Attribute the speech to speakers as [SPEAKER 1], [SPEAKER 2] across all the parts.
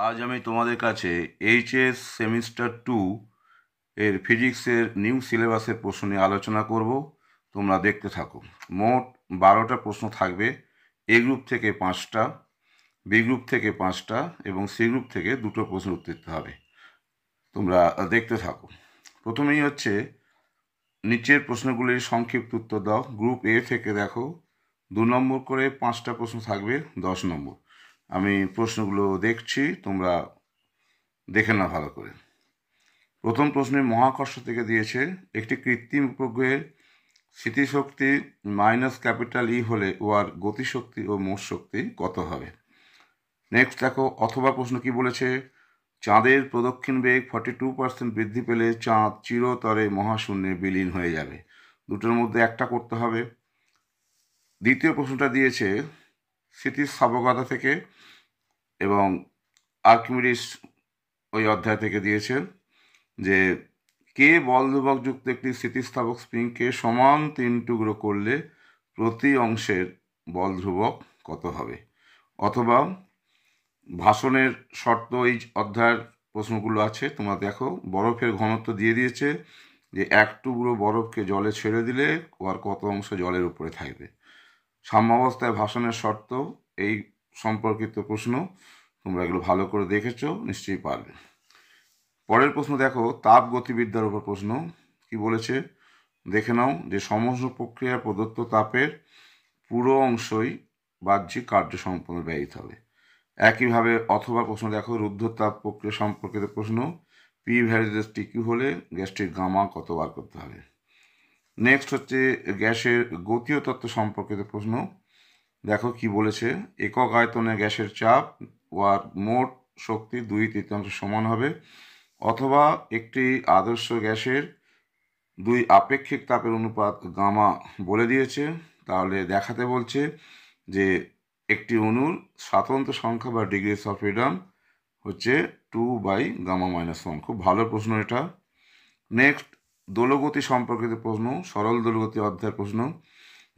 [SPEAKER 1] আজ আমি তোমাদের কাছে এইচএস সেমিস্টার 2 এর ফিজিক্সের নিউ সিলেবাসের প্রশ্ন নিয়ে আলোচনা করব। তোমরা দেখতে থাকো। মোট 12টা প্রশ্ন থাকবে। এ গ্রুপ থেকে 5টা, বি গ্রুপ থেকে 5টা এবং সি গ্রুপ থেকে 2টো প্রশ্ন উত্তর দিতে হবে। তোমরা দেখতে থাকো। প্রথমেই হচ্ছে নিচের প্রশ্নগুলির সংক্ষিপ্ত উত্তর দাও। গ্রুপ এ থেকে দেখো 2 নম্বর করে 5টা প্রশ্ন থাকবে, 10 নম্বর। আমি প্রশ্নগুলো দেখছি, তোমরা দেখে নাও ভালো করে। প্রথম প্রশ্নে মহাকর্ষ থেকে দিয়েছে, একটি কৃত্রিম উপগ্রহের স্থিতিশক্তি -E হলে উহার গতিশক্তি ও মোট শক্তি কত হবে। নেক্সট দেখো, অথবা প্রশ্ন কি বলেছে, চাঁদের প্রদক্ষিণ বেগ 42% বৃদ্ধি পেলে চাঁদ চিরতরে মহাশূন্যে বিলীন হয়ে যাবে। দুটোর মধ্যে একটা করতে হবে। দ্বিতীয় প্রশ্নটা দিয়েছে স্থিতিস্থাপকতা থেকে এবং আর্কিমিডিস ওই অধ্যায় থেকে দিয়েছে যে কে বল ধ্রুবকযুক্ত একটি স্থিতিস্থাপক স্প্রিংকে সমান 3 টুকরো করলে প্রতি অংশের বল ধ্রুবক কত হবে। অথবা ভাষণের শর্ত এই অধ্যায়ের প্রশ্নগুলো আছে, তোমরা দেখো। বরফের ঘনত্ব দিয়ে দিয়েছে যে 1 টুকরো বরফকে জলে ছেড়ে দিলে আর কত অংশ জলের উপরে থাকবে। সাম্যাবস্থায় ভাষণের শর্ত এই সম্পর্কিত প্রশ্ন, তোমরা এগুলো ভালো করে দেখেছো, নিশ্চয়ই পারবে। পরের প্রশ্ন দেখো, তাপ গতিবিদ্যার উপর প্রশ্ন কি বলেছে দেখে নাও। যে সমস্ত প্রক্রিয়ার প্রদত্ত তাপের পুরো অংশই বাহ্যিক কার্য সম্পন্ন ব্যয়িত হবে। একইভাবে অথবা প্রশ্ন দেখো, রুদ্ধতাপ প্রক্রিয়া সম্পর্কিত প্রশ্ন, পি ভ্যালু টিকিউ হলে গ্যাসটির গামা কত বার করতে হবে। নেক্সট হচ্ছে গ্যাসের গতীয় তত্ত্ব সম্পর্কিত প্রশ্ন। দেখো কি বলেছে, একক আয়তনে গ্যাসের চাপ ওয়ার মোট শক্তি 2/3 সমান হবে। অথবা একটি আদর্শ গ্যাসের 2 আপেক্ষিক তাপের অনুপাত গামা বলে দিয়েছে, তাহলে দেখাতে বলছে যে একটি অণুর স্বাতন্ত্র্য সংখ্যা বা ডিগ্রিস অফ ফ্রিডম হচ্ছে 2/γ-1। খুব ভালো প্রশ্ন এটা। নেক্সট দোলগতি সম্পর্কিত প্রশ্ন, সরল দোলগতি অধ্যায়ের প্রশ্ন।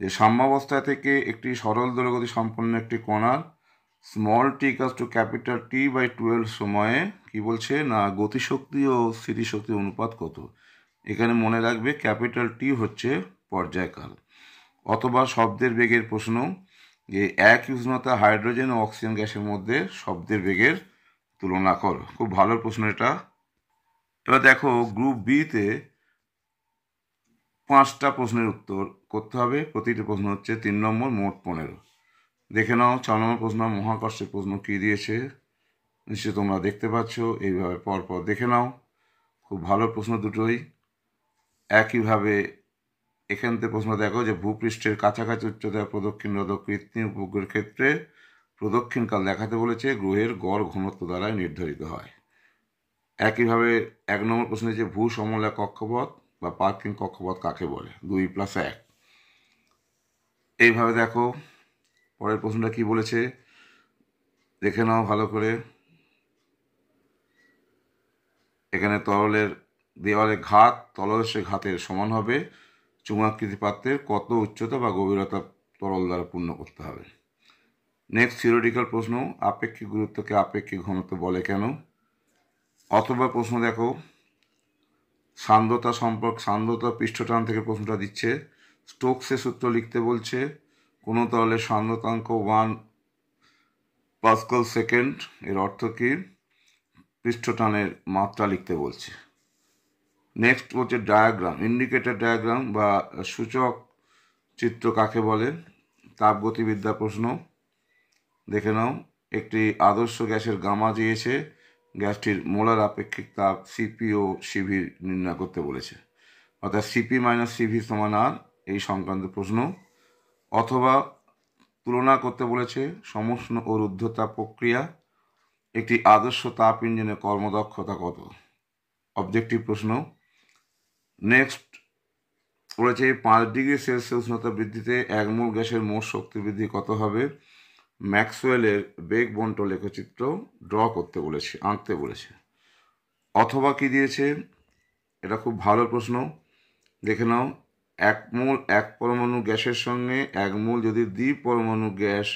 [SPEAKER 1] যে সাম্যাবস্থা থেকে একটি সরল দোলগতি সম্পন্ন একটি কণার small tea equals to capital T/12 সময়ে কি বলছে না গতিশক্তি ও স্থিতিশক্তির অনুপাত কত। এখানে মনে রাখবে ক্যাপিটাল টি হচ্ছে পর্যায়কাল। অথবা শব্দের বেগের প্রশ্ন, যে এক উষ্ণতা হাইড্রোজেন ও অক্সিজেন গ্যাসের মধ্যে শব্দের বেগের তুলনা করো। খুব ভালো প্রশ্ন এটা। এবার দেখো, গ্রুপ বিতে 5টা প্রশ্নের উত্তর করতে হবে। প্রতিটি প্রশ্ন হচ্ছে 3 নম্বর, মোট 15। দেখে নাও 4 নম্বর প্রশ্ন, মহাকর্ষের প্রশ্ন কি দিয়েছে, নিশ্চয়ই তোমরা দেখতে পাচ্ছ। এইভাবে পরপর দেখে নাও। খুব ভালো প্রশ্ন দুটোই। একইভাবে এখান থেকে প্রশ্ন দেখো, যে ভূপৃষ্ঠের কাছাকাছি উচ্চতায় প্রদক্ষিণরত কৃত্রিম উপগ্রহের ক্ষেত্রে প্রদক্ষিণকাল দেখাতে বলেছে, গ্রহের গড় ঘনত্ব দ্বারাই নির্ধারিত হয়। একইভাবে 1 নম্বর প্রশ্ন, যে ভূ সমলয় কক্ষপথ বা পার্কিং কক্ষপথ কাকে বলে, 2+1। এইভাবে দেখো পরের প্রশ্নটা কি বলেছে, দেখে নাও ভালো করে। এখানে তরলের দেওয়ালে ঘাত তলদেশের ঘাতের সমান হবে। চুম্বকাকৃতি পাত্রের কত উচ্চতা বা গভীরতা তরল দ্বারা পূর্ণ করতে হবে। নেক্সট থিওরিটিক্যাল প্রশ্ন, আপেক্ষিক গুরুত্বকে আপেক্ষিক ঘনত্ব বলে কেন। অথবা প্রশ্ন দেখো, সান্দ্রতা পৃষ্ঠটান থেকে প্রশ্নটা দিচ্ছে। স্টোকসের সূত্র লিখতে বলছে, কোনো তরলের সান্দ্রতাঙ্ক 1 পাস্কাল সেকেন্ড। এর অর্থ কি, পৃষ্ঠটানের মাত্রা লিখতে বলছে। নেক্সট হচ্ছে ডায়াগ্রাম, ইন্ডিকেটর ডায়াগ্রাম বা সূচক চিত্র কাকে বলে। তাপগতিবিদ্যা প্রশ্ন, দেখে নাও। একটি আদর্শ গ্যাসের গামা দিয়েছে, গ্যাসটির মোলার আপেক্ষিক তাপ সিপি ও সিভি নির্ণয় করতে বলেছে, অর্থাৎ CP-CV সমান R, এই সংক্রান্ত প্রশ্ন। অথবা তুলনা করতে বলেছে সমুষ্ণ ও রুদ্ধতাপ প্রক্রিয়া, একটি আদর্শ তাপ ইঞ্জিনের কর্মদক্ষতা কত, অবজেক্টিভ প্রশ্ন। নেক্সট বলেছে 5 ডিগ্রি সেলসিয়াস উষ্ণতা বৃদ্ধিতে 1 মোল গ্যাসের মোট শক্তি বৃদ্ধি কত হবে। ম্যাক্সওয়েলের বেগ বন্টন লেখচিত্র ড্র করতে বলেছে, আঁকতে বলেছে। অথবা কি দিয়েছে, এটা খুব ভালো প্রশ্ন, দেখে নাও। 1 মোল এক পরমাণু গ্যাসের সঙ্গে 1 মোল যদি দ্বিপরমাণু গ্যাস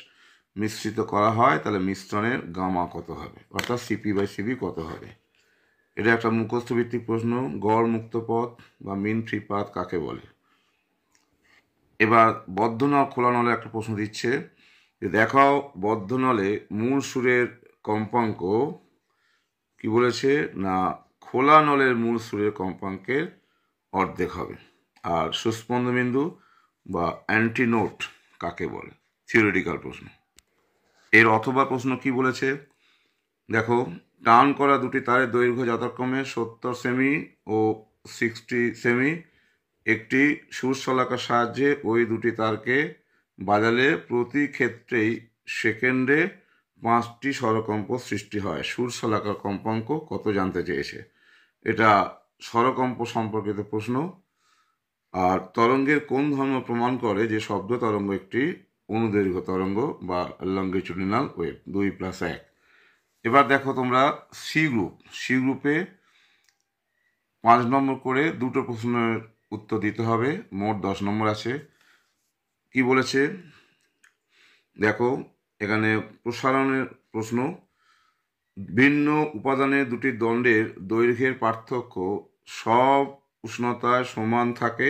[SPEAKER 1] মিশ্রিত করা হয় তাহলে মিশ্রণের গামা কত হবে, অর্থাৎ CP/CV কত হবে। এটা একটা মুখস্থ ভিত্তিক প্রশ্ন। গড় মুক্ত পথ বা মিন ফ্রি পাথ কাকে বলে। এবার বদ্ধনল খোলা নলে একটা প্রশ্ন দিচ্ছে যে দেখাও বদ্ধনলে মূল সুরের কম্পাঙ্ক কি বলেছে না খোলা নলের মূল সুরের কম্পাঙ্কের অর্ধেক হবে। আর সুস্পন্দবিন্দু বা অ্যান্টিনোট কাকে বলে, থিওরিটিক্যাল প্রশ্ন। এর অথবা প্রশ্ন কি বলেছে দেখো, টান করা দুটি তারের দৈর্ঘ্য যথাক্রমে 70 সেমি ও 60 সেমি। একটি সুরশলাকার সাহায্যে ওই দুটি তারকে বাজালে প্রতি ক্ষেত্রেই সেকেন্ডে 5টি স্বরকম্প সৃষ্টি হয়। সুরশলাকার কম্পাঙ্ক কত জানতে চেয়েছে। এটা স্বরকম্প সম্পর্কিত প্রশ্ন। আর তরঙ্গের কোন ধর্ম প্রমাণ করে যে শব্দ তরঙ্গ একটি অনুদৈর্ঘ্য তরঙ্গ বা লঙ্গিচুডিনাল ওয়েভ, 2+1। এবার দেখো তোমরা সি গ্রুপে 5 নম্বর করে দুটো প্রশ্নের উত্তর দিতে হবে, মোট 10 নম্বর আছে। কি বলেছে দেখো, এখানে প্রসারণের প্রশ্ন। ভিন্ন উপাদানের দুটি দণ্ডের দৈর্ঘ্যের পার্থক্য সব উষ্ণতায় সমান থাকে।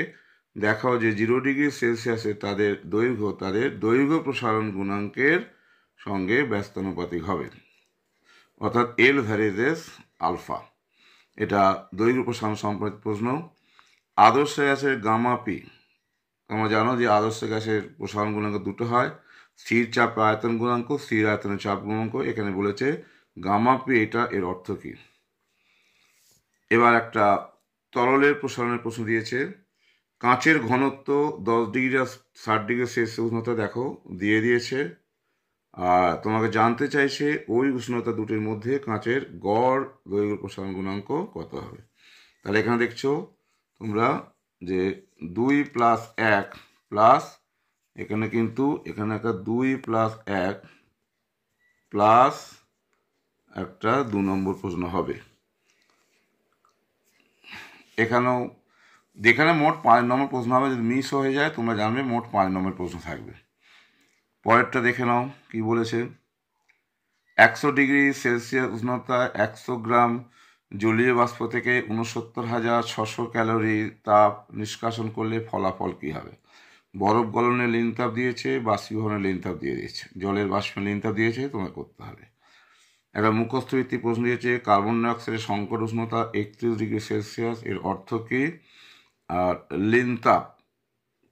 [SPEAKER 1] দেখাও যে 0 ডিগ্রি সেলসিয়াসে তাদের দৈর্ঘ্য প্রসারণ গুণাঙ্কের সঙ্গে ব্যস্তানুপাতিক হবে, অর্থাৎ L ভ্যারিজেস আলফা। এটা দৈর্ঘ্য প্রসারণ সম্পর্কিত প্রশ্ন। আদর্শ গ্যাসের গামা পি, তোমরা জানো যে আদর্শ গ্যাসের প্রসারণ গুণাঙ্ক দুটো হয়, স্থির চাপ আয়তন গুণাঙ্ক, স্থির আয়তনের চাপ গুণাঙ্ক। এখানে বলেছে গামা পি, এটা এর অর্থ কী। এবার একটা তরলের প্রসারণের প্রশ্ন দিয়েছে। কাঁচের ঘনত্ব 10 ডিগ্রি আর 60 ডিগ্রি সেলসিয়াস উষ্ণতা দেখো দিয়ে দিয়েছে। আর তোমাকে জানতে চাইছে ওই উষ্ণতা দুটির মধ্যে কাঁচের গড় দৈর্ঘ্য প্রসারণ গুণাঙ্ক কত হবে। তাহলে এখানে দেখছো তোমরা যে 2+1 প্লাস এখানে কিন্তু এখানে একটা 2+1 প্লাস একটা 2 নম্বর প্রশ্ন হবে। এখানেও যেখানে মোট 5 নম্বর প্রশ্ন হবে, যদি মিস হয়ে যায় তোমরা জানবে মোট 5 নম্বর প্রশ্ন থাকবে। পরেরটা দেখে নাও কি বলেছে। 100 ডিগ্রি সেলসিয়াস উষ্ণতায় 100 গ্রাম জলীয় বাষ্প থেকে 69,600 ক্যালোরি তাপ নিষ্কাশন করলে ফলাফল কী হবে। বরফ গলনের লিন তাপ দিয়েছে, বাষ্পীভবনের লিন তাপ দিয়ে দিয়েছে, জলের বাষ্পীভবনের লিন তাপ দিয়েছে, তোমায় করতে হবে। একটা মুখস্থ ভিত্তিক প্রশ্ন দিয়েছে। কার্বন ডাইঅক্সাইডের সংকট উষ্ণতা 31 ডিগ্রি সেলসিয়াস, এর অর্থ কী। আর লিন তাপ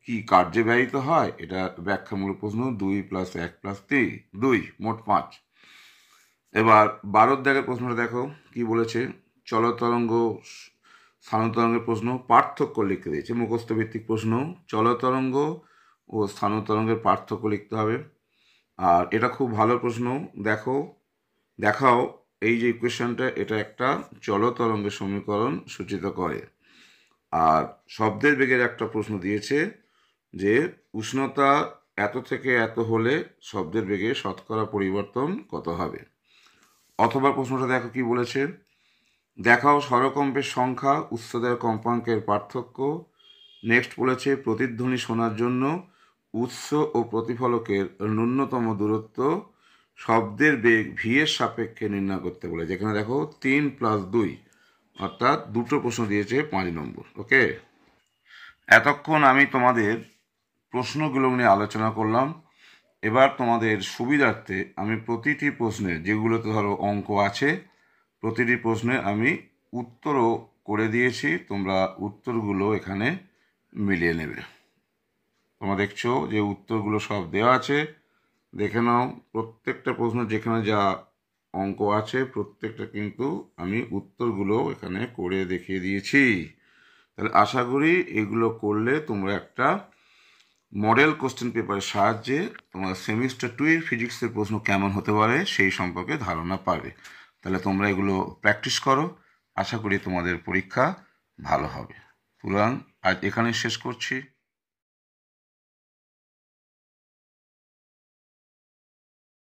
[SPEAKER 1] কি কার্যে ব্যয়িত হয়, এটা ব্যাখ্যামূলক প্রশ্ন। 2+1 + 3 2, মোট 5। এবার 12 দাগের প্রশ্নটা দেখো কি বলেছে। চলতরঙ্গ স্থানতরঙ্গের প্রশ্ন, পার্থক্য লিখতে দিয়েছে। মুখস্থ ভিত্তিক প্রশ্ন, চলতরঙ্গ ও স্থানতরঙ্গের পার্থক্য লিখতে হবে। আর এটা খুব ভালো প্রশ্ন। দেখাও এই যে ইকুয়েশনটা, এটা একটা চলতরঙ্গের সমীকরণ সূচিত করে। আর শব্দের বেগের একটা প্রশ্ন দিয়েছে যে উষ্ণতা এত থেকে এত হলে শব্দের বেগে শতকরা পরিবর্তন কত হবে। অথবা প্রশ্নটা দেখো কি বলেছে। দেখাও স্বরকম্পের সংখ্যা, উৎসদের কম্পাঙ্কের পার্থক্য। নেক্সট বলেছে প্রতিধ্বনি শোনার জন্য উৎস ও প্রতিফলকের ন্যূনতম দূরত্ব শব্দের বেগ ভি এর সাপেক্ষে নির্ণয় করতে বলে। যেখানে দেখো 3+2, অর্থাৎ দুটো প্রশ্ন দিয়েছে 5 নম্বর। ওকে, এতক্ষণ আমি তোমাদের প্রশ্নগুলো নিয়ে আলোচনা করলাম। এবার তোমাদের সুবিধার্থে আমি প্রতিটি প্রশ্নে, যেগুলোতে ধরো অঙ্ক আছে, প্রতিটি প্রশ্নে আমি উত্তরও করে দিয়েছি। তোমরা উত্তরগুলো এখানে মিলিয়ে নেবে। তোমরা দেখছো যে উত্তরগুলো সব দেওয়া আছে, দেখে নাও। প্রত্যেকটা প্রশ্ন যেখানে যা অঙ্ক আছে প্রত্যেকটা কিন্তু আমি উত্তরগুলো এখানে করে দেখিয়ে দিয়েছি। তাহলে আশা করি এগুলো করলে তোমরা একটা মডেল কোশ্চেন পেপারের সাহায্যে তোমার সেমিস্টার 2 এর ফিজিক্সের প্রশ্ন কেমন হতে পারে সেই সম্পর্কে ধারণা পাবে। তাহলে তোমরা এগুলো প্র্যাকটিস করো, আশা করি তোমাদের পরীক্ষা ভালো হবে। পুরাণ আজ এখানে শেষ করছি।